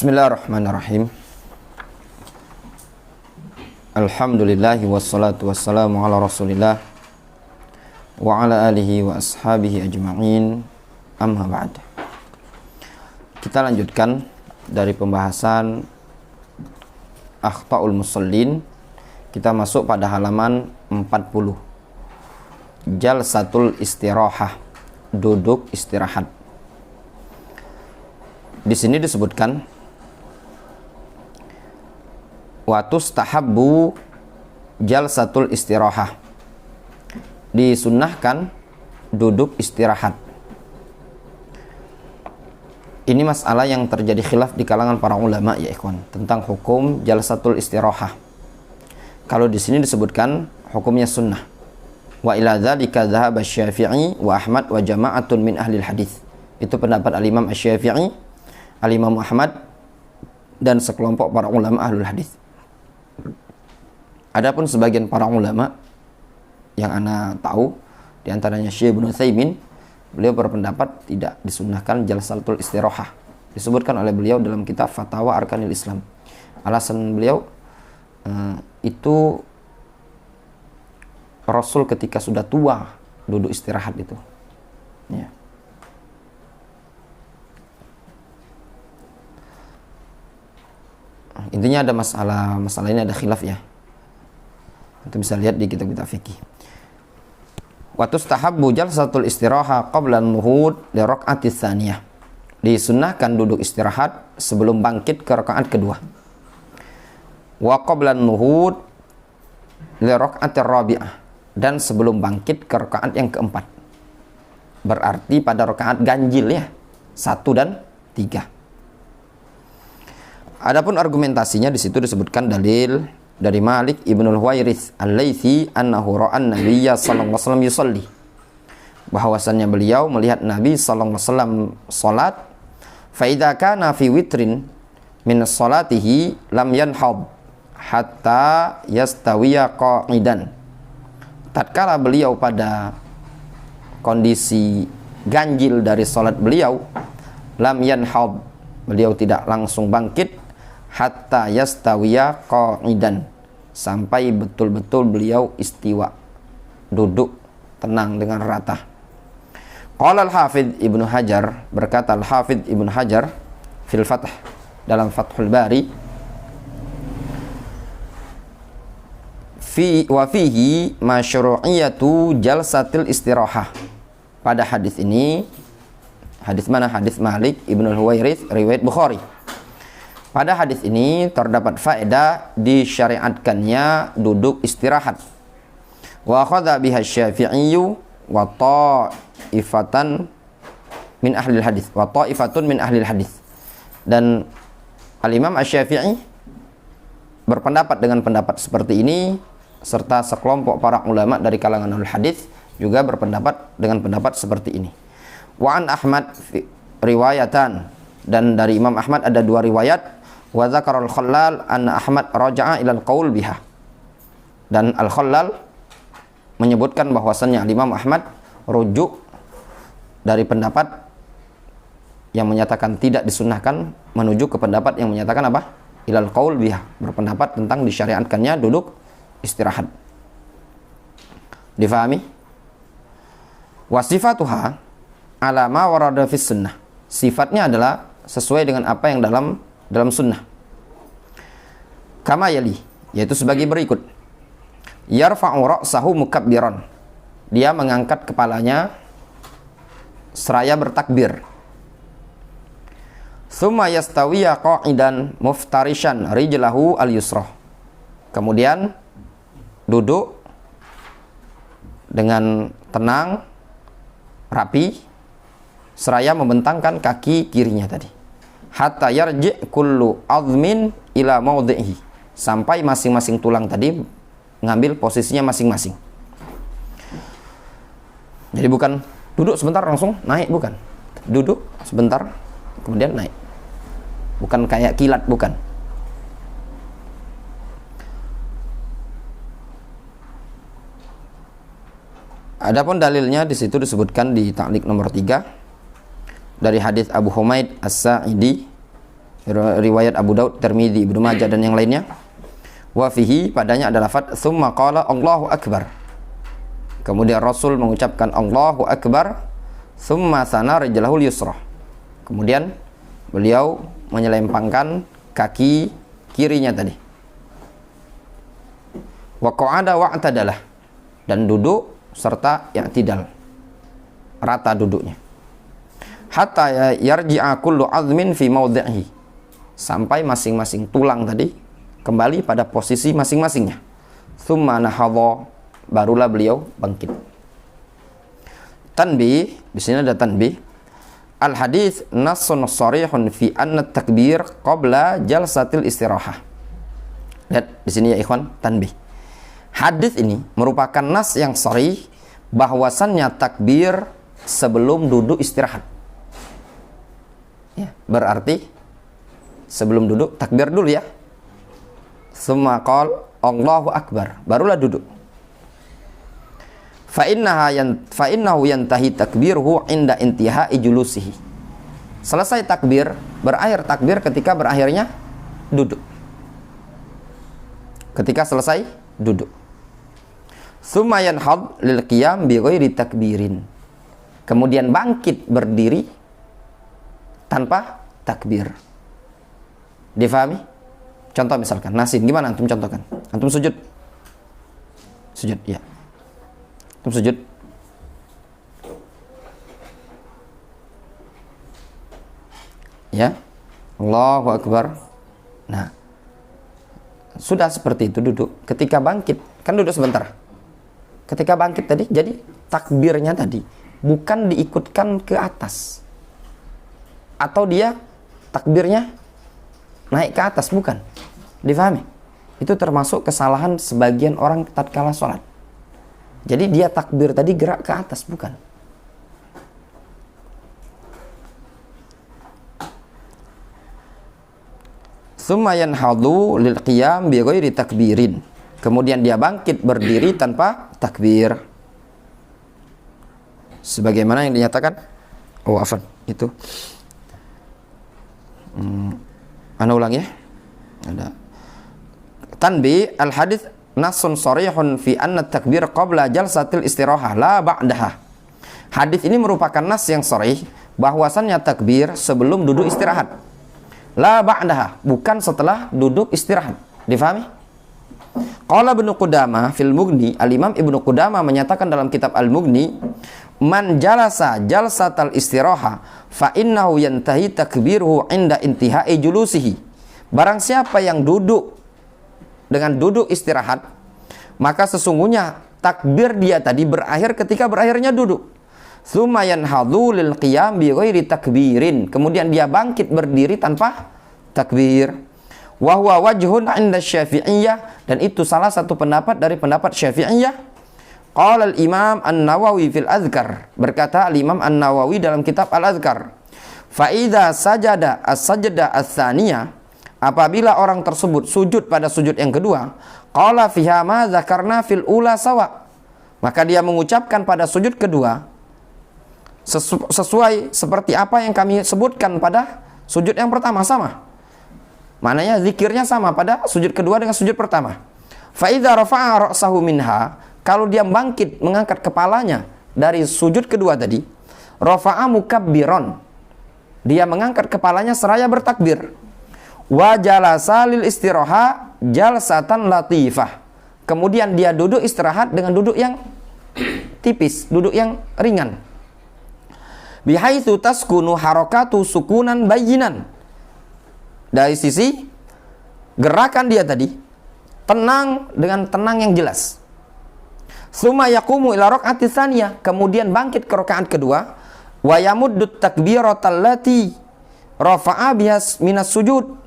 Bismillahirrahmanirrahim. Alhamdulillahi wassalatu wassalamu ala rasulillah wa ala alihi wa ashabihi ajma'in, amma ba'd. Kita lanjutkan dari pembahasan akhta'ul musallin. Kita masuk pada halaman 40, jalsatul istirahah, duduk istirahat. Di sini disebutkan wa tustahabbu jalsatul istirahah, disunnahkan duduk istirahat. Ini masalah yang terjadi khilaf di kalangan para ulama ya ikhwan, tentang hukum jalsatul istirahah. Kalau di sini disebutkan hukumnya sunnah. Wa ila dzalika dzahaba Asy-Syafi'i wa Ahmad wa jama'atun min ahli hadis. Itu pendapat al-Imam Asy-Syafi'i, al-Imam Ahmad, dan sekelompok para ulama ahlul hadis. Adapun sebagian para ulama yang ana tahu, di antaranya Syekh Ibnu Utsaimin, beliau berpendapat tidak disunnahkan jalsatul istirahah. Disebutkan oleh beliau dalam kitab Fatawa Arkanil Islam. Alasan beliau itu Rasul ketika sudah tua duduk istirahat itu. Ya. Intinya ada masalah ini ada khilaf ya. Itu bisa lihat di kitab-kitab fikih. Wa tustahabbu jalsatul istiraha qabla an-nuhud li raq'ati tsaniyah. Disunnahkan duduk istirahat sebelum bangkit ke rakaat kedua. Wa qabla an-nuhud li raq'ati rabi'ah, dan sebelum bangkit ke rakaat yang keempat. Berarti pada rakaat ganjil ya, 1 dan 3. Adapun argumentasinya di situ disebutkan dalil dari Malik ibnul Huwairits al-Laitsi annahu ra'an Nabiyya sallallahu alaihi wasallam yusalli, bahwasannya beliau melihat Nabi sallallahu alaihi wasallam salat, fa idza kana fi witrin min salatihi lam yanhad hatta yastawiya qa'idan. Tatkala beliau pada kondisi ganjil dari salat beliau, lam yanhad, beliau tidak langsung bangkit, hatta yastawiya qa'idan, sampai betul-betul beliau istiwa, duduk tenang dengan rata. Qala al-Hafidz Ibnu Hajar, berkata al-Hafidz Ibnu Hajar fil Fath, dalam Fathul Bari, wa fihi masyru'iyatu jalsatil istirahah. Pada hadis ini, hadis mana? Hadis Malik ibnul Huwairits riwayat Bukhari. Pada hadis ini terdapat faedah disyariatkannya duduk istirahat. Wa akhadha biha Asy-Syafi'i wa ta'ifatan min ahli hadis, wa ta'ifatun min ahli hadis. Dan al-Imam Asy-Syafi'i berpendapat dengan pendapat seperti ini, serta sekelompok para ulama dari kalangan ahli hadis juga berpendapat dengan pendapat seperti ini. Wa an Ahmad riwayatan, dan dari Imam Ahmad ada 2 riwayat. Wa dzakara al-Khallal anna Ahmad raja'a ila al-qaul biha, dan al-Khallal menyebutkan bahwasannya Imam Ahmad rujuk dari pendapat yang menyatakan tidak disunnahkan menuju ke pendapat yang menyatakan apa? Ilal qaul biha, berpendapat tentang disyariatkannya duduk istirahat. Difahami? Wasifatuha ala ma warada fis sunnah. Sifatnya adalah sesuai dengan apa yang dalam sunnah. Kama yali, yaitu sebagai berikut. Yarfa'u ra'sahu mukabbiran, dia mengangkat kepalanya seraya bertakbir. Tsumma yastawiya qa'idan muftarishan rijlahu al-yusra, kemudian duduk dengan tenang, rapi, seraya membentangkan kaki kirinya tadi. Hatta yarji' kullu azmin ila mawdhihi, sampai masing-masing tulang tadi ngambil posisinya masing-masing. Jadi bukan duduk sebentar langsung naik, bukan. Duduk sebentar kemudian naik. Bukan kayak kilat, bukan. Adapun dalilnya di situ disebutkan di ta'liq nomor 3 dari hadis Abu Humaid As-Sa'idi riwayat Abu Daud, Tirmidzi, Ibnu Majah dan yang lainnya. Wa fihi, padanya ada lafaz tsumma qala Allahu akbar. Kemudian Rasul mengucapkan Allahu akbar, tsumma sana rijlahul yusra. Kemudian beliau menyelempangkan kaki kirinya tadi. Wa qa'ada wa'tadalah, dan duduk serta i'tidal, rata duduknya. Hatta yarji'a kullu 'azmin fi mawdhihi, sampai masing-masing tulang tadi kembali pada posisi masing-masingnya. Tsumma nahadha, barulah beliau bangkit. Tanbih, di sini ada tanbih. Al hadis nassun sharihun fi anna takbir qabla jalsatil istirahah. Lihat di sini ya ikhwan, tanbih. Hadis ini merupakan nas yang sharih bahwasannya takbir sebelum duduk istirahat. Ya, berarti sebelum duduk takbir dulu ya. Tsumma qala Allahu akbar, barulah duduk. Fa innahu yantahi takbiruhu inda intihai julusihi. Selesai takbir, berakhir takbir ketika berakhirnya duduk. Ketika selesai duduk. Tsumma yanhad lil qiyam bi ghairi takbirin. Kemudian bangkit berdiri tanpa takbir. Difahami? Contoh misalkan nasin, gimana antum contohkan? Antum sujud. Sujud, ya. Antum sujud. Ya. Allahu akbar. Nah, sudah seperti itu duduk. Ketika bangkit, kan duduk sebentar. Ketika bangkit tadi, jadi takbirnya tadi bukan diikutkan ke atas, atau dia takbirnya naik ke atas, bukan. Difahami? Itu termasuk kesalahan sebagian orang tatkala sholat. Jadi dia takbir tadi gerak ke atas, bukan. Tsumma yanhadu lil qiyam bi ghairi takbirin. Kemudian dia bangkit berdiri tanpa takbir. Sebagaimana yang dinyatakan, oh afan, itu. Ana ulang ya. Ada. Tanbi al hadits nassun sharihun fi anna takbir qabla jalsatil istirahah la ba'daha. Hadis ini merupakan nas yang sharih bahwasannya takbir sebelum duduk istirahat. La ba'daha, bukan setelah duduk istirahat. Difahami? Qala Ibnu Qudamah fil Mughni, Al-Imam Ibnu Qudamah menyatakan dalam kitab Al-Mughni, man jalasa jalsatal istiraha fa innahu yantahi takbiruhu inda intihai julusihi. Barang siapa yang duduk dengan duduk istirahat, maka sesungguhnya takbir dia tadi berakhir ketika berakhirnya duduk. Tsumma yanhadhu lil qiyam bi ghairi takbirin. Kemudian dia bangkit berdiri tanpa takbir. Wa huwa wajhun 'inda Syafi'iyah, dan itu salah satu pendapat dari pendapat Syafi'iyah. Qala al-Imam An-Nawawi fil Adhkar, berkata al-Imam An-Nawawi dalam kitab Al-Adhkar, fa idza sajada as-sajdah ats-tsaniyah, apabila orang tersebut sujud pada sujud yang kedua, qala fiha ma dzakarna fil ula sawa, maka dia mengucapkan pada sujud kedua sesuai seperti apa yang kami sebutkan pada sujud yang pertama, sama. Maknanya zikirnya sama pada sujud kedua dengan sujud pertama. Fa idza rafa'a ra'sahu minha, kalau dia bangkit mengangkat kepalanya dari sujud kedua tadi, rafa'a mukabbiron, dia mengangkat kepalanya seraya bertakbir. Wa jalasa lil istiraha jalsatan latifah, kemudian dia duduk istirahat dengan duduk yang tipis, duduk yang ringan. Bihaitsu taskunu harakatu sukunan bayyinan, dari sisi gerakan dia tadi tenang, dengan tenang yang jelas. Tsumma yaqumu ila raq'ati tsaniyah, kemudian bangkit ke rakaat kedua. Wa yamuddu takbiratal lati rafa'a biha minas sujud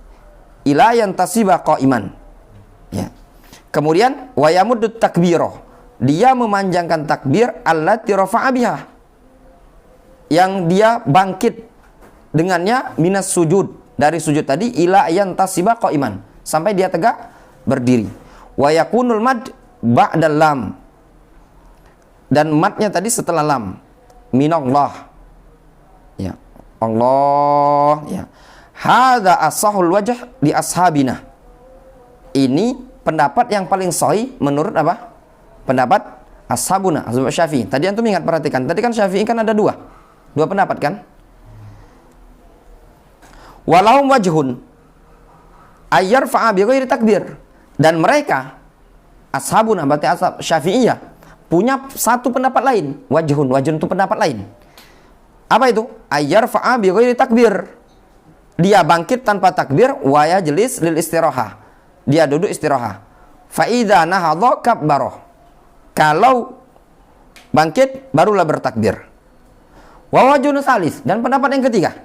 ila yantasiba qa'iman. Ya. Kemudian wa yamuddu takbirah, dia memanjangkan takbir allati rafa'a biha, yang dia bangkit dengannya minas sujud, dari sujud tadi, ila yantasiba qa'iman, sampai dia tegak berdiri. Wa yakunul mad ba'dal lam, dan madnya tadi setelah lam. Minallah, ya Allah, ya. Hadza ashahul wajh li ashabina. Ini pendapat yang paling sahih menurut apa? Pendapat ashabuna, ashab Syafi'i. Tadi antum ingat perhatikan. Tadi kan Syafi'i kan ada dua pendapat kan? Walahum wajhun ayyarfa'a bi ghairi takbir. Dan mereka ashabuna berarti ashab Syafi'iyah punya satu pendapat lain. Wajhun itu pendapat lain. Apa itu? Ayyarfa'a bi ghairi takbir. Dia bangkit tanpa takbir wa yajlis lil istirahah. Dia duduk istirahat. Fa idza nahadha kabbara. Kalau bangkit barulah bertakbir. Wa wajhun salis, dan pendapat yang ketiga.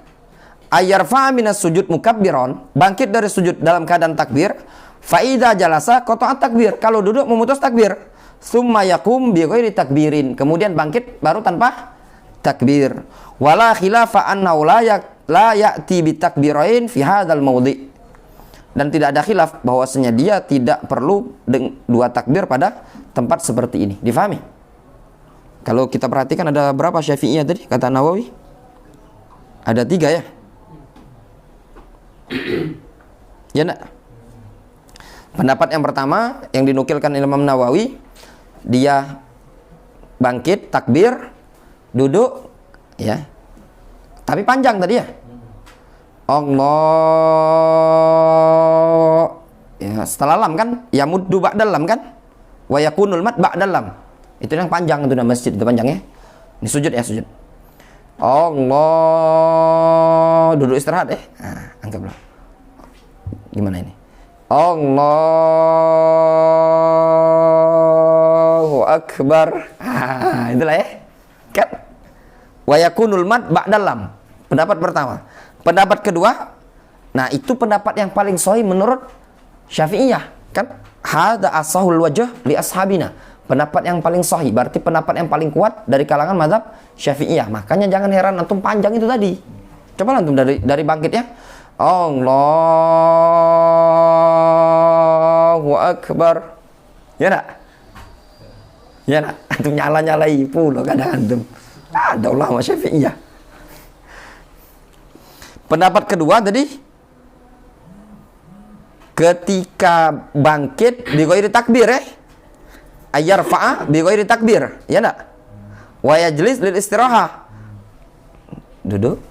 Ayyarfa'a minas sujud mukabbiron, bangkit dari sujud dalam keadaan takbir. Fa idza jalasa qata'a takbir. Kalau duduk memutus takbir. Tsumma yaqum bi ghairi takbirin. Kemudian bangkit baru tanpa takbir. Wala khilafa annahu la ya'ti bi takbirain fi hadzal mawdi'. Dan tidak ada khilaf bahwasanya dia tidak perlu dua takbir pada tempat seperti ini. Difahami? Kalau kita perhatikan ada berapa Syafi'iyah tadi kata Nawawi? Ada 3 ya? Ya enggak? Pendapat yang pertama yang dinukilkan Imam Nawawi, dia bangkit takbir, duduk ya. Tapi panjang tadi ya. Allah ya, setelah lam kan ya muddu ba'dal lam kan wa yakunul mad ba'dal lam. Itu yang panjang itu nama masjid itu panjangnya. Ini sujud ya, sujud. Allah duduk istirahat anggaplah. Gimana ini? Allahu akbar. Itulah ya. Kan wa yakunul mad ba'dal lam. Pendapat pertama. Pendapat kedua, nah itu pendapat yang paling sahih menurut Syafi'iyah, kan? Hadza ashahul wajh li ashabina. Pendapat yang paling sahih, berarti pendapat yang paling kuat dari kalangan mazhab Syafi'iyah. Makanya jangan heran antum panjang itu tadi. Coba antum dari bangkitnya. Allahu akbar. Ya nak? Ya nak? Antum nyala-nyalai pula kadang antum. Ada ulama Syafi'iyah. Pendapat kedua tadi, ketika bangkit bi ghairi takbir ayyarfa'a bi ghairi takbir, ya enggak? Wa yajlis lil istirahah. Duduk.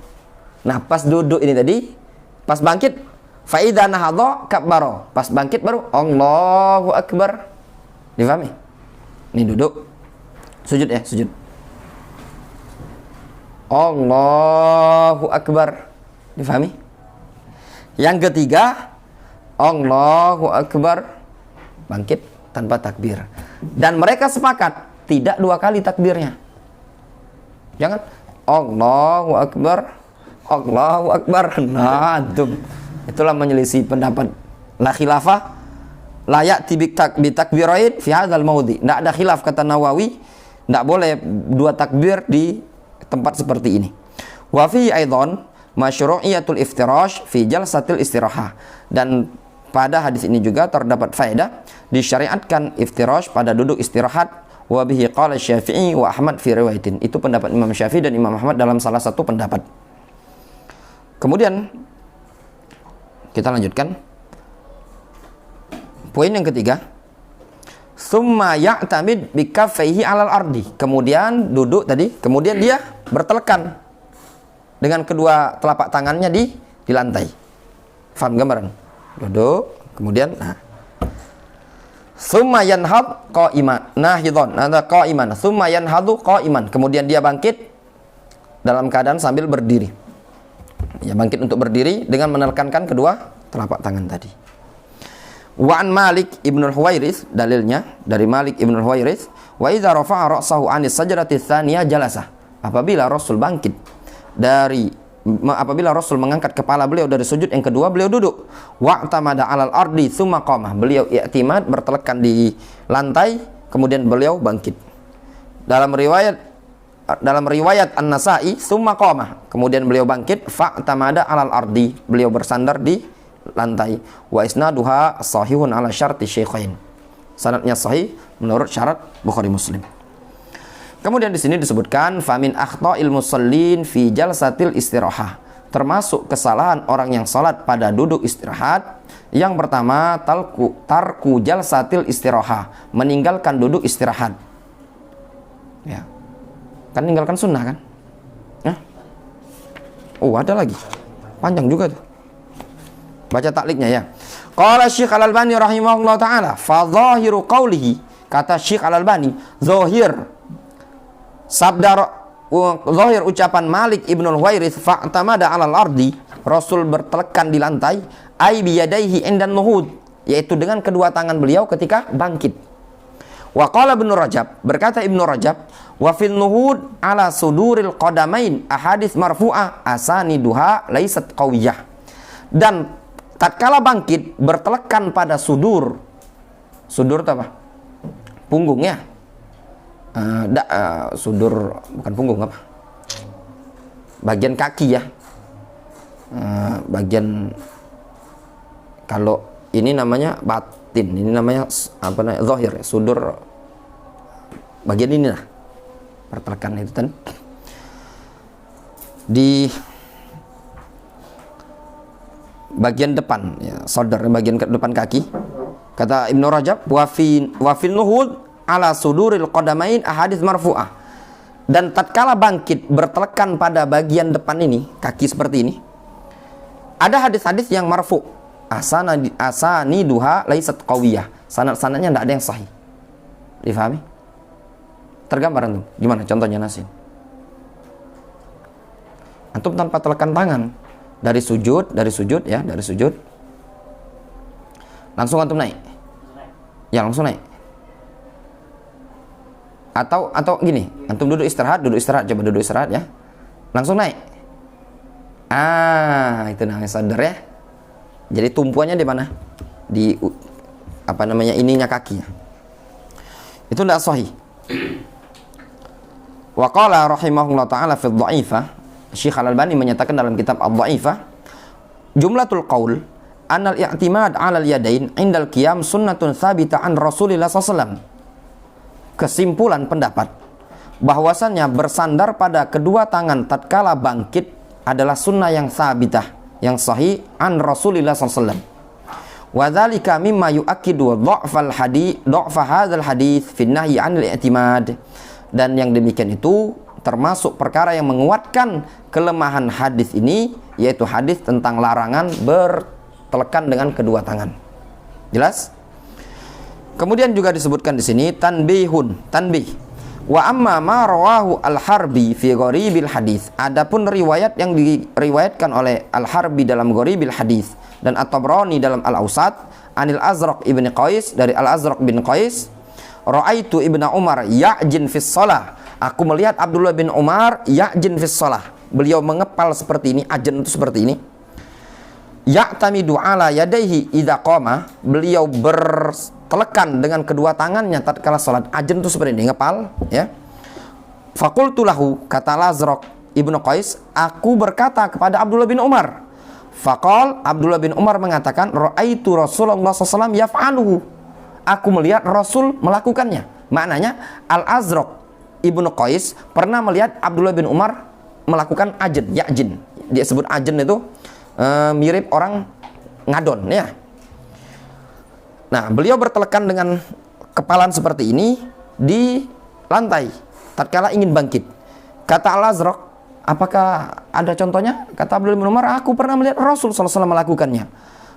Nah, pas duduk ini tadi, pas bangkit fa idza nahadha kabbara. Pas bangkit baru Allahu akbar. Difahami? Ini duduk. Sujud ya, sujud. Allahu akbar. Difahami? Yang ketiga, Allahu akbar, bangkit tanpa takbir. Dan mereka sepakat tidak 2 kali takbirnya. Jangan Allahu akbar, Allahu akbar. Nah, itulah menyelisih pendapat la khilafah la ya'ti bi takbirain fi hadzal maudhi. Tidak ada khilaf kata Nawawi, tidak boleh 2 takbir di tempat seperti ini. Wa fi aidan masyru'iyatul iftirash fi jalsatil istirahah. Dan pada hadis ini juga terdapat faedah disyariatkan iftirash pada duduk istirahat. Wa bihi qala Syafi'i wa Ahmad fi riwayatin. Itu pendapat Imam Syafi'i dan Imam Ahmad dalam salah satu pendapat. Kemudian kita lanjutkan poin yang ketiga. Summa ya'tamid bi kaffaihi 'alal ardi. Kemudian duduk tadi, kemudian dia bertelekan dengan kedua telapak tangannya di lantai. Faham gambaran? Duduk, kemudian summa yanhad qa'iman, nahidon, ada qa'iman, summa yanhadu qa'iman. Kemudian dia bangkit dalam keadaan sambil berdiri. Ya, bangkit untuk berdiri dengan menekankan kedua telapak tangan tadi. Wa an Malik ibn al-Huwairits, dalilnya dari Malik ibn al-Huwairits, wa idza rafa'a ra'sahu 'anis sajdati tsaniyah jalasa. Apabila Rasul bangkit apabila Rasul mengangkat kepala beliau dari sujud yang kedua, beliau duduk. Wa'tamada 'alal ardi tsumma qamah. Beliau i'timad, bertelekan di lantai, kemudian beliau bangkit. Dalam riwayat An-Nasa'i tsumma qamah. Kemudian beliau bangkit, fa'tamada 'alal ardi. Beliau bersandar di lantai. Wa isnaduha sahihun 'ala syarti syaikhain. Sanadnya sahih menurut syarat Bukhari Muslim. Kemudian di sini disebutkan famin akhta'il musallin fi jalsatil istirahah. termasuk kesalahan orang yang salat pada duduk istirahat. Yang pertama, tarku jalsatil istirahah, meninggalkan duduk istirahat. Ya. Kan meninggalkan sunnah kan? Ya. Oh, ada lagi. Panjang juga tuh. Baca takliknya ya. Qala Syekh Al-Albani rahimahullah taala, fa dhahiru qawlihi, kata Syekh Al-Albani, zahir sabda zahir ucapan Malik Ibnul Huwairits, fa'tamada 'alal ardi, Rasul bertelekan di lantai, ai biyadaihi indan nuhud, yaitu dengan kedua tangan beliau ketika bangkit. Wa qala Ibnu Rajab, berkata Ibnu Rajab, wa fil nuhud 'ala suduril qadamain ahadits marfu'ah asaniduha laisat qawiyah. Dan tatkala bangkit bertelekan pada sudur. Sudur itu apa? Punggung ya. Sudur bukan punggung, apa? Bagian kaki ya. Bagian, kalau ini namanya batin, ini namanya apa namanya? Zahir ya. Sudur bagian ini lah. Pertelekan itu kan di bagian depan ya, sodor, bagian depan kaki. Kata Ibnu Rajab, wa fil nuhud ala suduril qadamain ahadits marfu'ah. Dan tatkala bangkit bertelekan pada bagian depan ini, kaki seperti ini, ada hadis-hadis yang marfu', asani duha laisat qawiyah, sanad-sanadnya tidak ada yang sahih. Difahami? Tergambar antum. Gimana contohnya Nasin? Antum tanpa telekan tangan dari sujud ya, dari sujud langsung antum naik. Ya, langsung naik. Atau gini, antum duduk istirahat, coba duduk istirahat ya. Langsung naik. Itu namanya sadar ya. Jadi tumpuannya di mana? Di apa namanya, ininya kaki. Itu tidak sahih. Wa qala rahimahullah taala fi dhaifah, Syekh Al-Albani menyatakan dalam kitab Ad-Dhaifah, jumlatul qaul annal i'timad 'alal yadain 'indal qiyam sunnatun tsabitah an Rasulillah sallallahu. Kesimpulan pendapat bahwasannya bersandar pada kedua tangan tatkala bangkit adalah sunnah yang tsabitah, yang sahih an Rasulillah sallallahu. Wa dzalika mimma yu'akkidu dha'fa hadzal hadits fi nahyi 'anil i'timad. Dan yang demikian itu termasuk perkara yang menguatkan kelemahan hadis ini, yaitu hadis tentang larangan bertelekan dengan kedua tangan. Jelas? Kemudian juga disebutkan di sini tanbih. Wa amma ma rawahu al-Harbi fi gharibil hadis. Adapun riwayat yang diriwayatkan oleh al-Harbi dalam gharibil hadis dan at-Tabrani dalam al-Awsat anil Azraq ibn Qais, dari al-Azraq bin Qais, ra'aitu ibnu Umar ya'jin fis shalah. Aku melihat Abdullah bin Umar ya'jin fis shalah. Beliau mengepal seperti ini, ajin itu seperti ini. Ya'tamidu ala yadayhi idza qama. Beliau bertelekan dengan kedua tangannya tatkala salat. Ajin itu seperti ini, ngepal ya. Faqultu lahu, kata Lazraq ibnu Qais, aku berkata kepada Abdullah bin Umar. Faqal, Abdullah bin Umar mengatakan, ra'aitu Rasulullah sallallahu yaf'aluhu. Aku melihat Rasul melakukannya. Maknanya Al-Azraq ibnu Qais pernah melihat Abdullah bin Umar melakukan ajin, ya'jin. Dia sebut ajin itu mirip orang ngadon ya. Nah, beliau bertelekan dengan kepalan seperti ini di lantai tatkala ingin bangkit. Kata Al-Azraq, apakah ada contohnya? Kata Abdullah bin Umar, aku pernah melihat Rasul sallallahu alaihi wasallam melakukannya.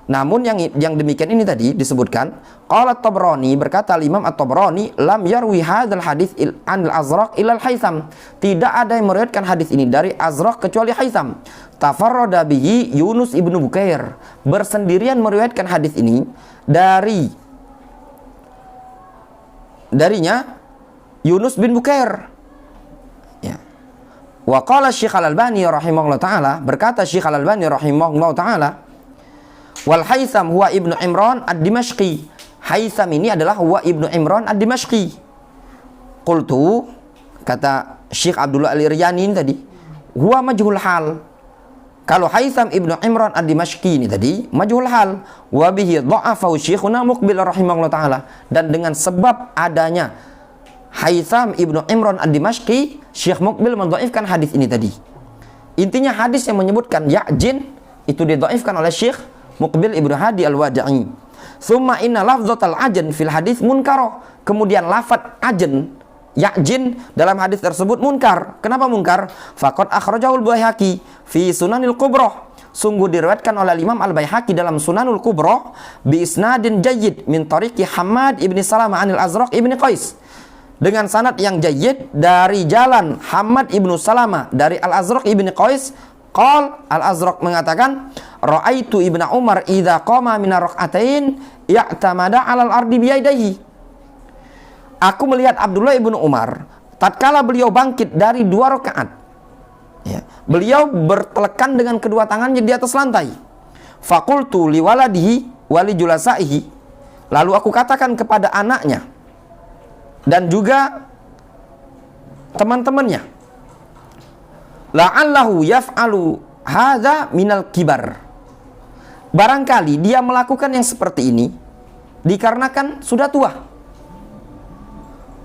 Namun yang demikian ini tadi disebutkan, qala Tabrani, berkata Imam At-Tabrani, lam yarwi hadzal hadits an al-Azraq ila al-Haytham. Tidak ada yang meriwayatkan hadis ini dari Azraq kecuali Haytham. Tafarrada bihi Yunus ibnu Bukair. Bersendirian meriwayatkan hadis ini darinya Yunus bin Bukair. Ya. Wa qala Syekh Al-Albani rahimahullah taala, berkata Syekh Al-Albani rahimahullah taala, wal Haytham huwa ibnu Imran ad-Dimashqi. Haytham ini adalah huwa ibnu Imran ad-Dimashqi. Qultu, kata Syekh Abdullah Al-Iryani tadi, huwa majhul hal. Kalau Haytham ibnu Imran ad-Dimashqi ini tadi majhul hal, wa bihi dha'afahu Syekhuna Muqbil rahimahullah taala. Dan dengan sebab adanya Haytham ibnu Imran ad-Dimashqi, Syekh Muqbil mendhaifkan hadis ini tadi. Intinya hadis yang menyebutkan ya'jin itu didhaifkan oleh Syekh Muqbil Ibnu Hadi Al-Wadi'i. Tsumma inna lafdzatal ajn fil hadis munkar. Kemudian lafaz ajn, ya'jin dalam hadis tersebut munkar. Kenapa munkar? Faqad akhrajahul Baihaqi fi Sunanil Kubra. Sungguh diriwayatkan oleh Imam Al-Baihaqi dalam Sunanul Kubra bi isnadin jayyid min tariqi Hammad ibni Salamah anil Azraq ibni Qais. Dengan sanad yang jayyid dari jalan Hammad ibnu Salamah dari Al-Azraq ibni Qais. Al-Azraq mengatakan, ra'aitu Ibnu Umar idza qama min rak'atain ya'tamada 'alal ardi biyadayhi. Aku melihat Abdullah ibnu Umar tatkala beliau bangkit dari 2 rakaat. Ya, beliau bertelekan dengan kedua tangannya di atas lantai. Faqultu li waladihi wa li julasaihi. Lalu aku katakan kepada anaknya dan juga teman-temannya, la'allahu yaf'alu hadza minal kibar. Barangkali dia melakukan yang seperti ini dikarenakan sudah tua.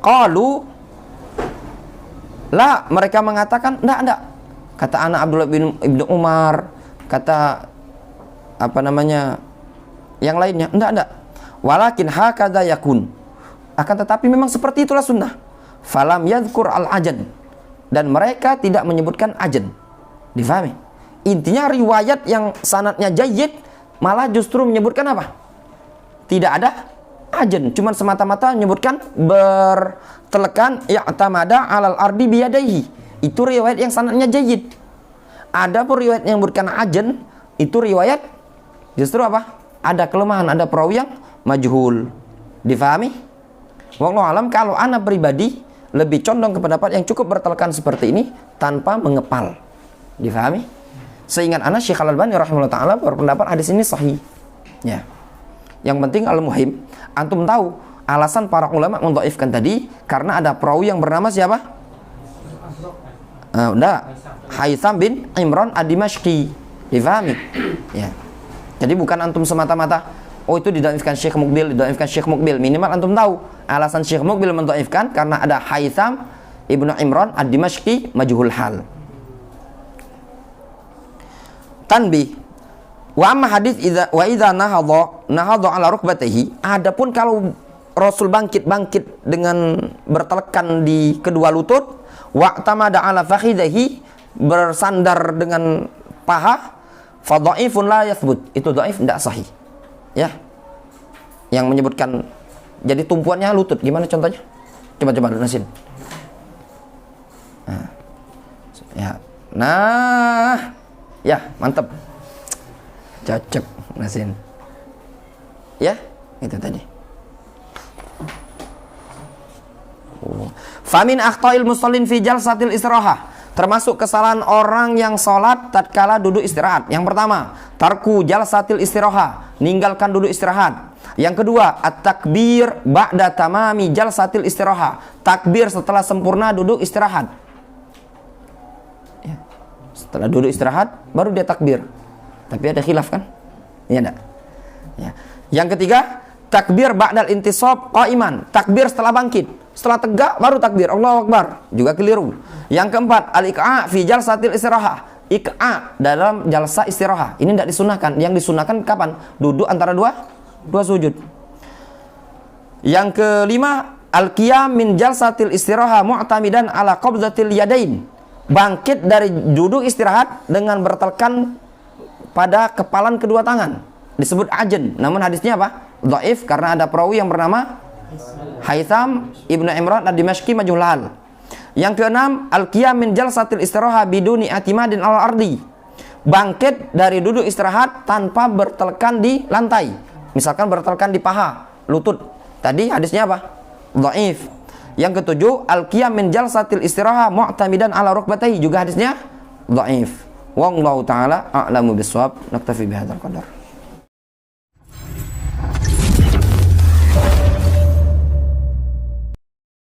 Qalu la, mereka mengatakan enggak. Kata anak Abdullah bin Ibnu Umar, kata yang lainnya, enggak. Walakin hakadza yakun. Akan tetapi memang seperti itulah sunnah. Falam yadhkur al-ajn. Dan mereka tidak menyebutkan ajn. Difahami? Intinya riwayat yang sanadnya jayyid malah justru menyebutkan apa? Tidak ada ajn, cuman semata-mata menyebutkan bertelekan ya'tamada 'alal ardi biyadaihi. Itu riwayat yang sanadnya jayyid. Adapun riwayat yang menyebutkan ajn, itu riwayat justru apa? Ada kelemahan, ada perawi yang majhul. Difahami? Wallahu alam, kalau ana pribadi lebih condong ke pendapat yang cukup bertelekan seperti ini tanpa mengepal. Difahami? Seingat ana Syekh Al-Albani rahimahullah taala berpendapat hadis ini sahih. Ya. Yang penting al-muhim, antum tahu alasan para ulama mendhaifkan tadi karena ada perawi yang bernama siapa? Haitham bin Imran Ad-Dimashqi. Difahami? Ya. Jadi bukan antum semata-mata itu didhaifkan Syekh Muqbil. Minimal antum tahu alasan Syekh Muqbil mendhaifkan karena ada Haitham ibnu Imran Ad-Dimashqi majhul hal. Tanbih. Wa amma hadis idza nahadha ala rukbatihi. Adapun kalau Rasul bangkit dengan bertelekan di kedua lutut, wa tamada ala fakhidhihi, bersandar dengan paha, fa dhaifun la yathbut. Itu dhaif, tidak sahih. Ya. Yang menyebutkan jadi tumpuannya lutut, gimana contohnya? Coba lunasin. Nah. Ya, mantap. Cocok, lunasin. Ya, itu tadi. Famin akhta'il musallin fi jalsatil istirahah. Termasuk kesalahan orang yang sholat tatkala duduk istirahat. Yang pertama, tarku jalsatil istirahah, meninggalkan duduk istirahat. Yang kedua, at-takbir ba'da tamami jalsatil istirahah, takbir setelah sempurna duduk istirahat. Ya. Setelah duduk istirahat baru dia takbir. Tapi ada khilaf kan? Iya enggak? Ya. Yang ketiga, takbir ba'dal intisab qa'iman, takbir setelah bangkit. Setelah tegak baru takbir, Allahu Akbar, juga keliru. Yang keempat, al-iqa' fi jalsatil istirahah, iqa' dalam jalsa istirahah. Ini tidak disunahkan. Yang disunahkan kapan? Duduk antara dua sujud. Yang kelima, al-qiyam min jalsatil istirahah mu'tamidan ala qabdatil yadain. Bangkit dari duduk istirahat dengan bertelekan pada kepalan kedua tangan. Disebut ajn. Namun hadisnya apa? Dhaif karena ada perawi yang bernama Haitham ibnu Imran Ad-Dimashqi majhul hal. Yang keenam, al-qiyam min jalsatil istirahah biduni atimadin al-ardi. Bangkit dari duduk istirahat tanpa bertelekan di lantai. Misalkan bertelekan di paha, lutut. Tadi hadisnya apa? Dhaif. Yang ketujuh, al-qiyam min jalsatil istirahah mu'tamidan ala rukbatayhi, juga hadisnya dhaif. Wallahu taala a'lamu bissawab. Naktafi bihadzal qadar.